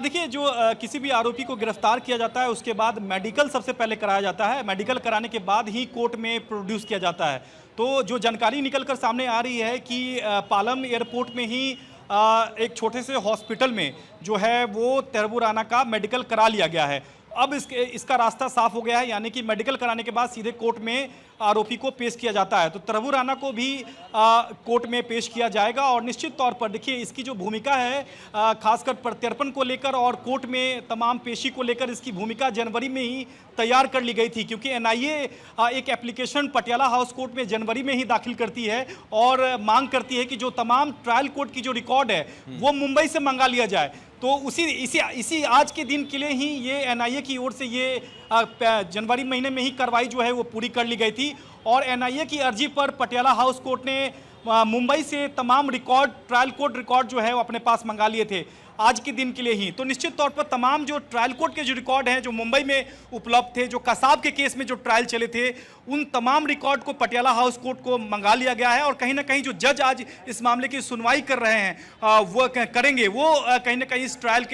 देखिए जो किसी भी आरोपी को गिरफ्तार किया जाता है उसके बाद मेडिकल सबसे पहले कराया जाता है। मेडिकल कराने के बाद ही कोर्ट में प्रोड्यूस किया जाता है। तो जो जानकारी निकलकर सामने आ रही है कि पालम एयरपोर्ट में ही एक छोटे से हॉस्पिटल में जो है वो तैयबुर राना का मेडिकल करा लिया गया है। अब इसका रास्ता साफ हो गया है, यानी कि मेडिकल कराने के बाद सीधे कोर्ट में आरोपी को पेश किया जाता है। तो तैयबुर राना को भी कोर्ट में पेश किया जाएगा और निश्चित तौर पर देखिए इसकी जो भूमिका है खासकर प्रत्यर्पण को लेकर और कोर्ट में तमाम पेशी को लेकर इसकी भूमिका जनवरी में ही तैयार कर ली गई थी, क्योंकि एनआईए एक एप्लीकेशन पटियाला हाउस कोर्ट में जनवरी में ही दाखिल करती है और मांग करती है कि जो तमाम ट्रायल कोर्ट की जो रिकॉर्ड है वो मुंबई से मंगा लिया जाए। तो इसी आज के दिन के लिए ही ये एनआईए की ओर से ये जनवरी महीने में ही कार्रवाई जो है वो पूरी कर ली गई थी और एनआईए की अर्जी पर पटियाला हाउस कोर्ट ने मुंबई से तमाम रिकॉर्ड ट्रायल कोर्ट रिकॉर्ड जो है वो अपने पास मंगा लिए थे आज के दिन के लिए ही। तो निश्चित तौर पर तमाम जो ट्रायल कोर्ट के जो रिकॉर्ड हैं जो मुंबई में उपलब्ध थे, जो कसाब के केस में जो ट्रायल चले थे, उन तमाम रिकॉर्ड को पटियाला हाउस कोर्ट को मंगा लिया गया है और कहीं ना कहीं जो जज आज इस मामले की सुनवाई कर रहे हैं वो करेंगे, वो कहीं ना कहीं इस ट्रायल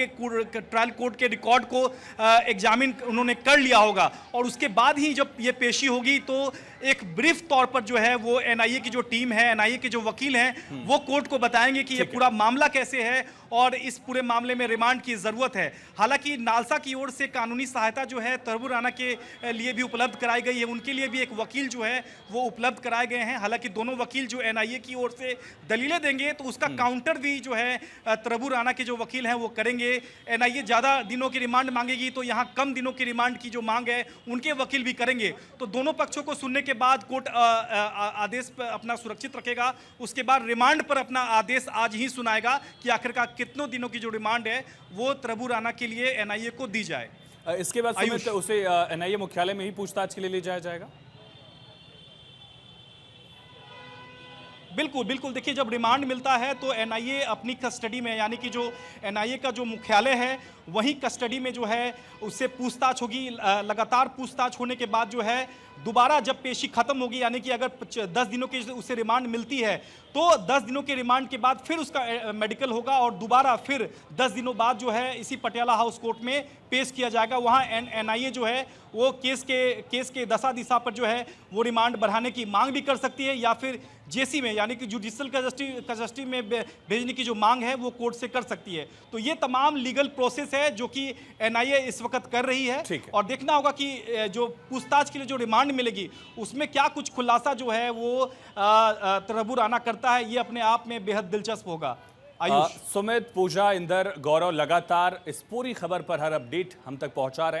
कोर्ट के रिकॉर्ड को एग्जामिन उन्होंने कर लिया होगा और उसके बाद ही जब ये पेशी होगी तो एक ब्रीफ तौर पर जो है वो एनआईए की जो टीम है, एनआईए के जो वकील हैं वो कोर्ट को बताएंगे कि ये पूरा मामला कैसे है और इस पूरे मामले में रिमांड की जरूरत है। हालांकि नालसा की ओर से कानूनी सहायता जो है तैयबुर राना के लिए भी उपलब्ध कराई गई है, उनके लिए भी एक वकील जो है वो उपलब्ध कराए गए हैं। हालांकि दोनों वकील जो एनआईए की ओर से दलीलें देंगे तो उसका काउंटर भी जो है तैयबुर राना के जो वकील हैं वो करेंगे। एनआईए ज़्यादा दिनों की रिमांड मांगेगी तो यहाँ कम दिनों की रिमांड की जो मांग है उनके वकील भी करेंगे। तो दोनों पक्षों को सुनने के बाद कोर्ट आदेश पर अपना सुरक्षित रखेगा, उसके बाद रिमांड पर अपना आदेश आज ही सुनाएगा कि आखिरकार कितनों दिनों की जो रिमांड है वो तैयबुर राना के लिए एनआईए को दी जाए। इसके बाद सुमित उसे एनआईए मुख्यालय में ही पूछताछ के लिए ले जाया जाएगा। बिल्कुल बिल्कुल, देखिए जब रिमांड मिलता है तो एनआईए अपनी कस्टडी में, यानी कि जो एनआईए का जो मुख्यालय है वहीं कस्टडी में जो है उससे पूछताछ होगी। लगातार पूछताछ होने के बाद जो है दोबारा जब पेशी खत्म होगी, यानी कि अगर 10 दिनों की उसे रिमांड मिलती है तो 10 दिनों के रिमांड के बाद फिर उसका मेडिकल होगा और दोबारा फिर 10 दिनों बाद जो है इसी पटियाला हाउस कोर्ट में पेश किया जाएगा। वहाँ एनआईए जो है वो केस के दशा दिशा पर जो है वो रिमांड बढ़ाने की मांग भी कर सकती है या फिर जेसी में, यानी कि जुडिशियल कस्टडी में भेजने की जो मांग है वो कोर्ट से कर सकती है। तो ये तमाम लीगल प्रोसेस है जो कि एनआईए इस वक्त कर रही है और देखना होगा कि जो पूछताछ के लिए जो रिमांड मिलेगी उसमें क्या कुछ खुलासा जो है वो तैयबुर राना करता है, ये अपने आप में बेहद दिलचस्प होगा। सुमित, पूजा, इंदर, गौरव लगातार इस पूरी खबर पर हर अपडेट हम तक पहुंचा रहे हैं।